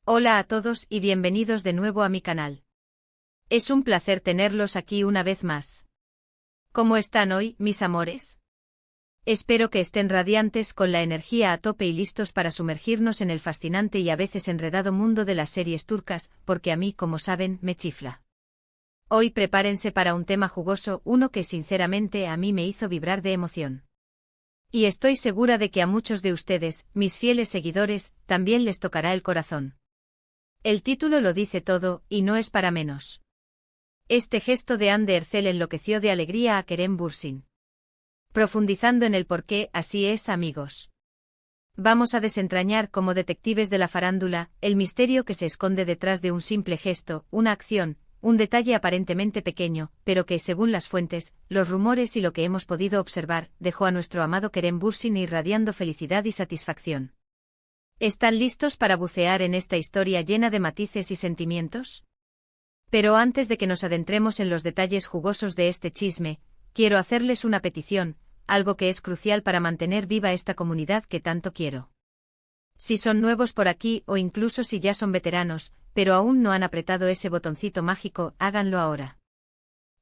Hola a todos y bienvenidos de nuevo a mi canal. Es un placer tenerlos aquí una vez más. ¿Cómo están hoy, mis amores? Espero que estén radiantes con la energía a tope y listos para sumergirnos en el fascinante y a veces enredado mundo de las series turcas, porque a mí, como saben, me chifla. Hoy prepárense para un tema jugoso, uno que sinceramente a mí me hizo vibrar de emoción. Y estoy segura de que a muchos de ustedes, mis fieles seguidores, también les tocará el corazón. El título lo dice todo, y no es para menos. Este gesto de Hande Erçel enloqueció de alegría a Kerem Bürsin. Profundizando en el porqué, así es, amigos. Vamos a desentrañar como detectives de la farándula, el misterio que se esconde detrás de un simple gesto, una acción, un detalle aparentemente pequeño, pero que, según las fuentes, los rumores y lo que hemos podido observar, dejó a nuestro amado Kerem Bürsin irradiando felicidad y satisfacción. ¿Están listos para bucear en esta historia llena de matices y sentimientos? Pero antes de que nos adentremos en los detalles jugosos de este chisme, quiero hacerles una petición, algo que es crucial para mantener viva esta comunidad que tanto quiero. Si son nuevos por aquí o incluso si ya son veteranos, pero aún no han apretado ese botoncito mágico, háganlo ahora.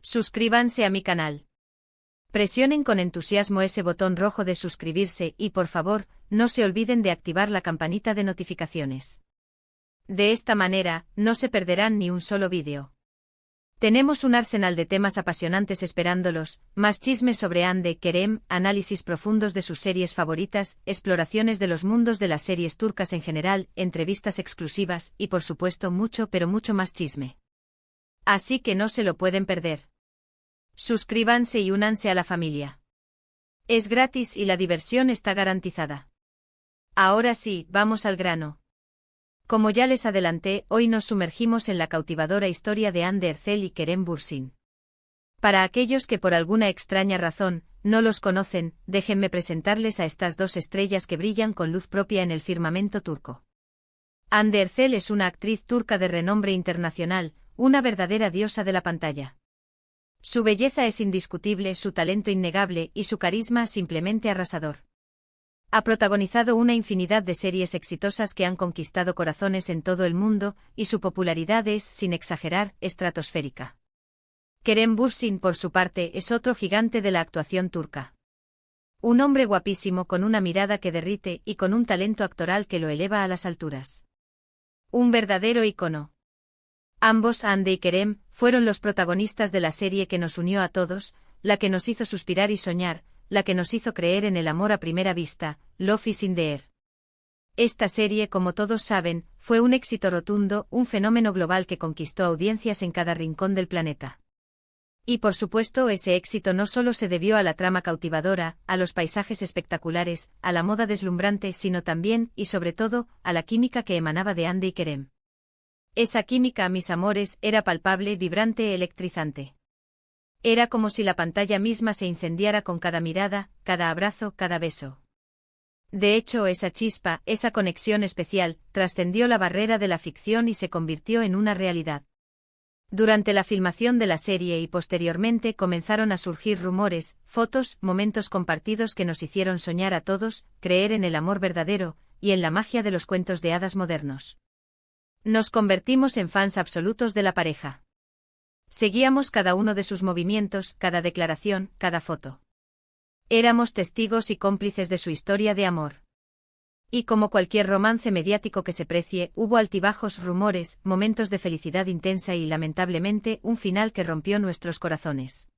Suscríbanse a mi canal. Presionen con entusiasmo ese botón rojo de suscribirse y, por favor, no se olviden de activar la campanita de notificaciones. De esta manera, no se perderán ni un solo vídeo. Tenemos un arsenal de temas apasionantes esperándolos, más chismes sobre Hande Kerem, análisis profundos de sus series favoritas, exploraciones de los mundos de las series turcas en general, entrevistas exclusivas y por supuesto mucho pero mucho más chisme. Así que no se lo pueden perder. Suscríbanse y únanse a la familia. Es gratis y la diversión está garantizada. Ahora sí, vamos al grano. Como ya les adelanté, hoy nos sumergimos en la cautivadora historia de Hande Erçel y Kerem Bürsin. Para aquellos que por alguna extraña razón no los conocen, déjenme presentarles a estas dos estrellas que brillan con luz propia en el firmamento turco. Hande Erçel es una actriz turca de renombre internacional, una verdadera diosa de la pantalla. Su belleza es indiscutible, su talento innegable y su carisma simplemente arrasador. Ha protagonizado una infinidad de series exitosas que han conquistado corazones en todo el mundo, y su popularidad es, sin exagerar, estratosférica. Kerem Bürsin, por su parte, es otro gigante de la actuación turca. Un hombre guapísimo con una mirada que derrite y con un talento actoral que lo eleva a las alturas. Un verdadero ícono. Ambos, Hande y Kerem, fueron los protagonistas de la serie que nos unió a todos, la que nos hizo suspirar y soñar, la que nos hizo creer en el amor a primera vista, Love is in the air. Esta serie, como todos saben, fue un éxito rotundo, un fenómeno global que conquistó audiencias en cada rincón del planeta. Y por supuesto ese éxito no solo se debió a la trama cautivadora, a los paisajes espectaculares, a la moda deslumbrante, sino también, y sobre todo, a la química que emanaba de Hande y Kerem. Esa química, mis amores, era palpable, vibrante, electrizante. Era como si la pantalla misma se incendiara con cada mirada, cada abrazo, cada beso. De hecho, esa chispa, esa conexión especial, trascendió la barrera de la ficción y se convirtió en una realidad. Durante la filmación de la serie y posteriormente comenzaron a surgir rumores, fotos, momentos compartidos que nos hicieron soñar a todos, creer en el amor verdadero, y en la magia de los cuentos de hadas modernos. Nos convertimos en fans absolutos de la pareja. Seguíamos cada uno de sus movimientos, cada declaración, cada foto. Éramos testigos y cómplices de su historia de amor. Y como cualquier romance mediático que se precie, hubo altibajos, rumores, momentos de felicidad intensa y, lamentablemente, un final que rompió nuestros corazones.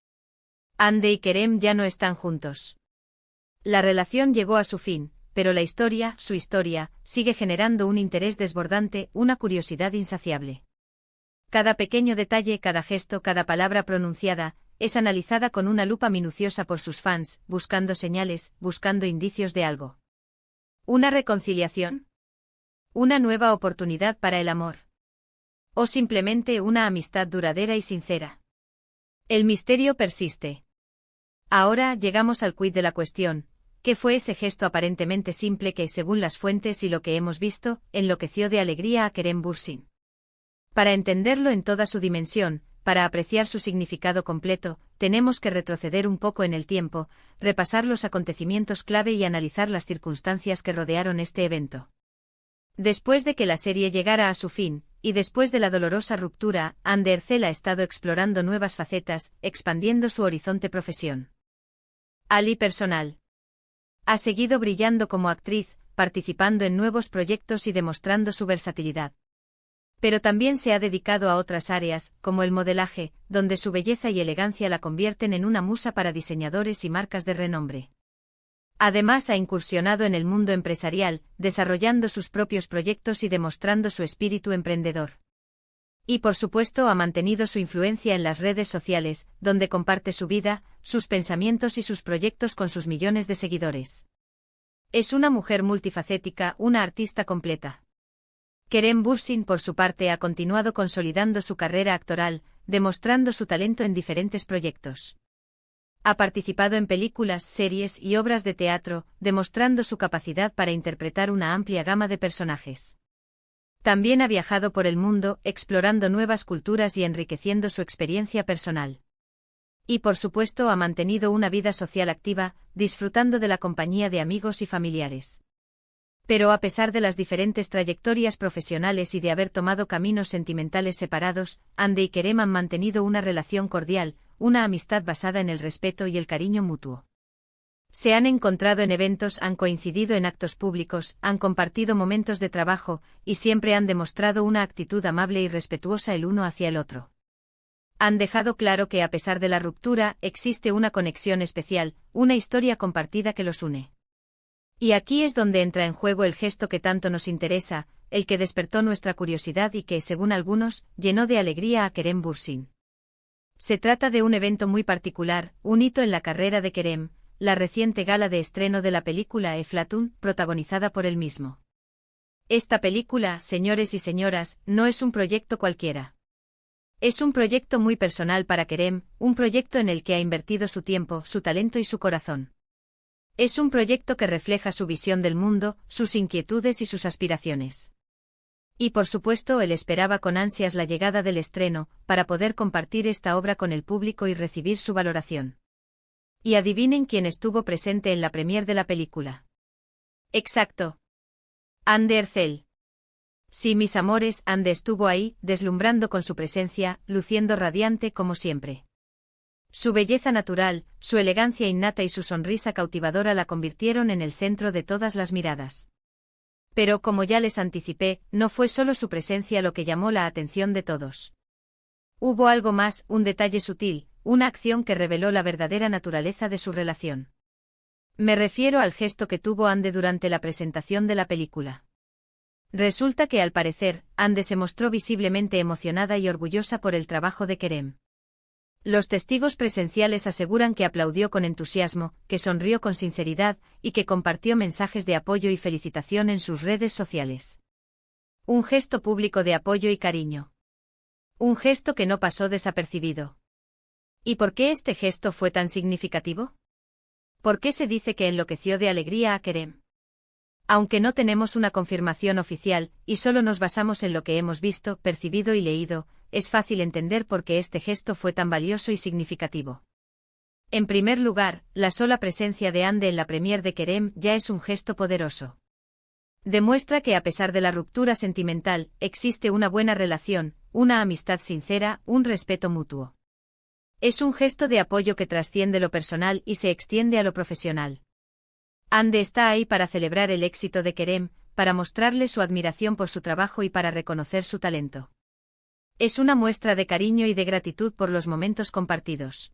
Hande y Kerem ya no están juntos. La relación llegó a su fin, pero la historia, su historia, sigue generando un interés desbordante, una curiosidad insaciable. Cada pequeño detalle, cada gesto, cada palabra pronunciada, es analizada con una lupa minuciosa por sus fans, buscando señales, buscando indicios de algo. ¿Una reconciliación? ¿Una nueva oportunidad para el amor? ¿O simplemente una amistad duradera y sincera? El misterio persiste. Ahora llegamos al quid de la cuestión. ¿Qué fue ese gesto aparentemente simple que, según las fuentes y lo que hemos visto, enloqueció de alegría a Kerem Bürsin? Para entenderlo en toda su dimensión, para apreciar su significado completo, tenemos que retroceder un poco en el tiempo, repasar los acontecimientos clave y analizar las circunstancias que rodearon este evento. Después de que la serie llegara a su fin, y después de la dolorosa ruptura, Ande Ercel ha estado explorando nuevas facetas, expandiendo su horizonte profesión. Ali personal. Ha seguido brillando como actriz, participando en nuevos proyectos y demostrando su versatilidad. Pero también se ha dedicado a otras áreas, como el modelaje, donde su belleza y elegancia la convierten en una musa para diseñadores y marcas de renombre. Además ha incursionado en el mundo empresarial, desarrollando sus propios proyectos y demostrando su espíritu emprendedor. Y por supuesto ha mantenido su influencia en las redes sociales, donde comparte su vida, sus pensamientos y sus proyectos con sus millones de seguidores. Es una mujer multifacética, una artista completa. Kerem Bürsin, por su parte, ha continuado consolidando su carrera actoral, demostrando su talento en diferentes proyectos. Ha participado en películas, series y obras de teatro, demostrando su capacidad para interpretar una amplia gama de personajes. También ha viajado por el mundo, explorando nuevas culturas y enriqueciendo su experiencia personal. Y por supuesto ha mantenido una vida social activa, disfrutando de la compañía de amigos y familiares. Pero a pesar de las diferentes trayectorias profesionales y de haber tomado caminos sentimentales separados, Ande y Kerem han mantenido una relación cordial, una amistad basada en el respeto y el cariño mutuo. Se han encontrado en eventos, han coincidido en actos públicos, han compartido momentos de trabajo, y siempre han demostrado una actitud amable y respetuosa el uno hacia el otro. Han dejado claro que a pesar de la ruptura, existe una conexión especial, una historia compartida que los une. Y aquí es donde entra en juego el gesto que tanto nos interesa, el que despertó nuestra curiosidad y que, según algunos, llenó de alegría a Kerem Bürsin. Se trata de un evento muy particular, un hito en la carrera de Kerem, la reciente gala de estreno de la película Eflatun, protagonizada por él mismo. Esta película, señores y señoras, no es un proyecto cualquiera. Es un proyecto muy personal para Kerem, un proyecto en el que ha invertido su tiempo, su talento y su corazón. Es un proyecto que refleja su visión del mundo, sus inquietudes y sus aspiraciones. Y por supuesto él esperaba con ansias la llegada del estreno, para poder compartir esta obra con el público y recibir su valoración. Y adivinen quién estuvo presente en la premier de la película. Exacto. Ande Ercel. Sí, mis amores, Ande estuvo ahí, deslumbrando con su presencia, luciendo radiante como siempre. Su belleza natural, su elegancia innata y su sonrisa cautivadora la convirtieron en el centro de todas las miradas. Pero como ya les anticipé, no fue solo su presencia lo que llamó la atención de todos. Hubo algo más, un detalle sutil, una acción que reveló la verdadera naturaleza de su relación. Me refiero al gesto que tuvo Ande durante la presentación de la película. Resulta que al parecer, Ande se mostró visiblemente emocionada y orgullosa por el trabajo de Kerem. Los testigos presenciales aseguran que aplaudió con entusiasmo, que sonrió con sinceridad, y que compartió mensajes de apoyo y felicitación en sus redes sociales. Un gesto público de apoyo y cariño. Un gesto que no pasó desapercibido. ¿Y por qué este gesto fue tan significativo? ¿Por qué se dice que enloqueció de alegría a Kerem? Aunque no tenemos una confirmación oficial, y solo nos basamos en lo que hemos visto, percibido y leído, es fácil entender por qué este gesto fue tan valioso y significativo. En primer lugar, la sola presencia de Ande en la premier de Kerem ya es un gesto poderoso. Demuestra que a pesar de la ruptura sentimental, existe una buena relación, una amistad sincera, un respeto mutuo. Es un gesto de apoyo que trasciende lo personal y se extiende a lo profesional. Ande está ahí para celebrar el éxito de Kerem, para mostrarle su admiración por su trabajo y para reconocer su talento. Es una muestra de cariño y de gratitud por los momentos compartidos.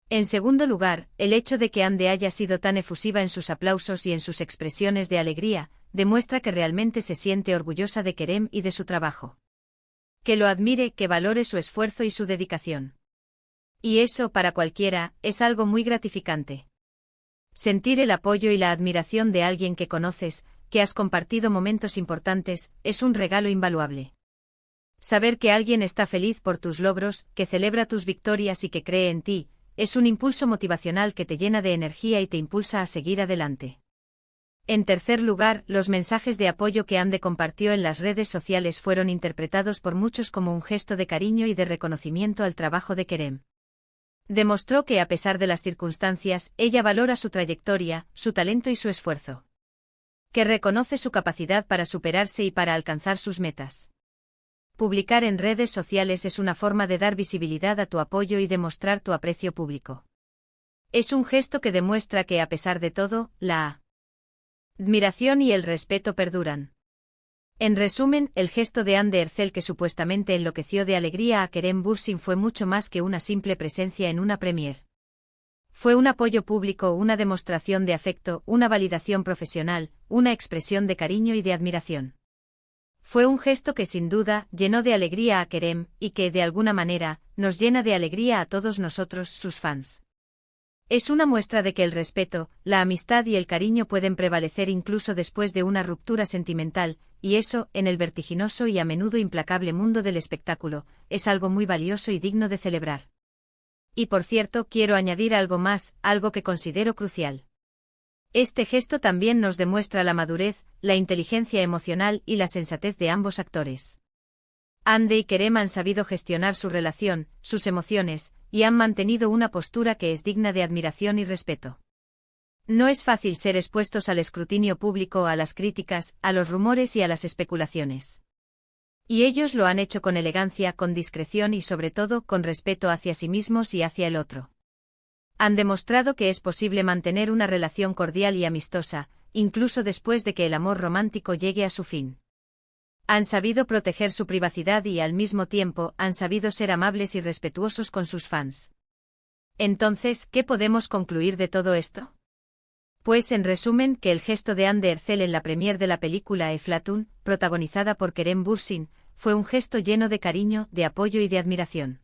En segundo lugar, el hecho de que Ande haya sido tan efusiva en sus aplausos y en sus expresiones de alegría, demuestra que realmente se siente orgullosa de Kerem y de su trabajo. Que lo admire, que valore su esfuerzo y su dedicación. Y eso, para cualquiera, es algo muy gratificante. Sentir el apoyo y la admiración de alguien que conoces, que has compartido momentos importantes, es un regalo invaluable. Saber que alguien está feliz por tus logros, que celebra tus victorias y que cree en ti, es un impulso motivacional que te llena de energía y te impulsa a seguir adelante. En tercer lugar, los mensajes de apoyo que Ande compartió en las redes sociales fueron interpretados por muchos como un gesto de cariño y de reconocimiento al trabajo de Kerem. Demostró que a pesar de las circunstancias, ella valora su trayectoria, su talento y su esfuerzo. que reconoce su capacidad para superarse y para alcanzar sus metas. Publicar en redes sociales es una forma de dar visibilidad a tu apoyo y demostrar tu aprecio público. Es un gesto que demuestra que, a pesar de todo, la admiración y el respeto perduran. En resumen, el gesto de Anne Ercel, que supuestamente enloqueció de alegría a Kerem Bürsin, fue mucho más que una simple presencia en una premiere. Fue un apoyo público, una demostración de afecto, una validación profesional, una expresión de cariño y de admiración. Fue un gesto que sin duda llenó de alegría a Kerem, y que, de alguna manera, nos llena de alegría a todos nosotros, sus fans. Es una muestra de que el respeto, la amistad y el cariño pueden prevalecer incluso después de una ruptura sentimental, y eso, en el vertiginoso y a menudo implacable mundo del espectáculo, es algo muy valioso y digno de celebrar. Y por cierto, quiero añadir algo más, algo que considero crucial. Este gesto también nos demuestra la madurez, la inteligencia emocional y la sensatez de ambos actores. Hande y Kerem han sabido gestionar su relación, sus emociones, y han mantenido una postura que es digna de admiración y respeto. No es fácil ser expuestos al escrutinio público, a las críticas, a los rumores y a las especulaciones. Y ellos lo han hecho con elegancia, con discreción y sobre todo con respeto hacia sí mismos y hacia el otro. Han demostrado que es posible mantener una relación cordial y amistosa, incluso después de que el amor romántico llegue a su fin. Han sabido proteger su privacidad y al mismo tiempo han sabido ser amables y respetuosos con sus fans. Entonces, ¿qué podemos concluir de todo esto? Pues en resumen, que el gesto de Hande Ercel en la premiere de la película Eflatun, protagonizada por Kerem Bürsin, fue un gesto lleno de cariño, de apoyo y de admiración.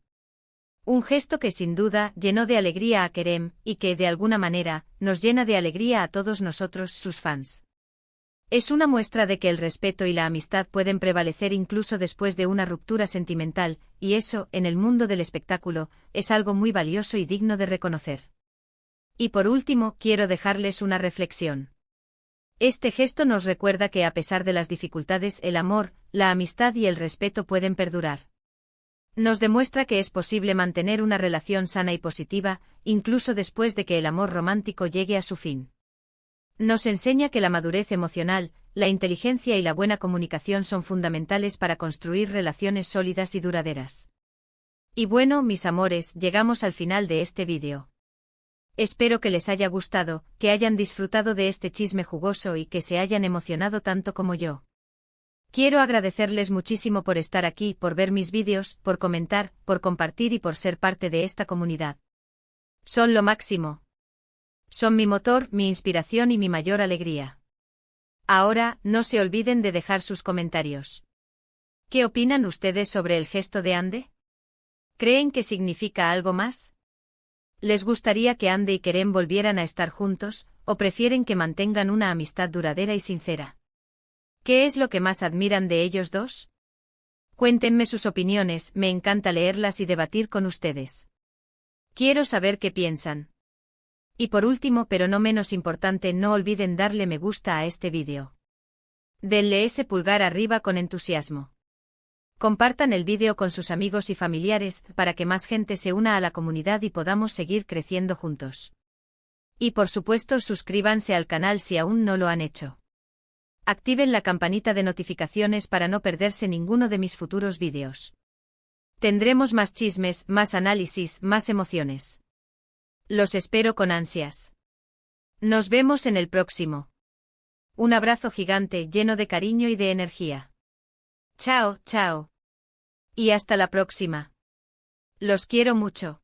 Un gesto que sin duda llenó de alegría a Kerem, y que, de alguna manera, nos llena de alegría a todos nosotros, sus fans. Es una muestra de que el respeto y la amistad pueden prevalecer incluso después de una ruptura sentimental, y eso, en el mundo del espectáculo, es algo muy valioso y digno de reconocer. Y por último, quiero dejarles una reflexión. Este gesto nos recuerda que a pesar de las dificultades, el amor, la amistad y el respeto pueden perdurar. Nos demuestra que es posible mantener una relación sana y positiva, incluso después de que el amor romántico llegue a su fin. Nos enseña que la madurez emocional, la inteligencia y la buena comunicación son fundamentales para construir relaciones sólidas y duraderas. Y bueno, mis amores, llegamos al final de este vídeo. Espero que les haya gustado, que hayan disfrutado de este chisme jugoso y que se hayan emocionado tanto como yo. Quiero agradecerles muchísimo por estar aquí, por ver mis vídeos, por comentar, por compartir y por ser parte de esta comunidad. Son lo máximo. Son mi motor, mi inspiración y mi mayor alegría. Ahora, no se olviden de dejar sus comentarios. ¿Qué opinan ustedes sobre el gesto de Hande? ¿Creen que significa algo más? ¿Les gustaría que Hande y Kerem volvieran a estar juntos, o prefieren que mantengan una amistad duradera y sincera? ¿Qué es lo que más admiran de ellos dos? Cuéntenme sus opiniones, me encanta leerlas y debatir con ustedes. Quiero saber qué piensan. Y por último, pero no menos importante, no olviden darle me gusta a este vídeo. Denle ese pulgar arriba con entusiasmo. Compartan el vídeo con sus amigos y familiares para que más gente se una a la comunidad y podamos seguir creciendo juntos. Y por supuesto, suscríbanse al canal si aún no lo han hecho. Activen la campanita de notificaciones para no perderse ninguno de mis futuros vídeos. Tendremos más chismes, más análisis, más emociones. Los espero con ansias. Nos vemos en el próximo. Un abrazo gigante lleno de cariño y de energía. Chao, chao. Y hasta la próxima. Los quiero mucho.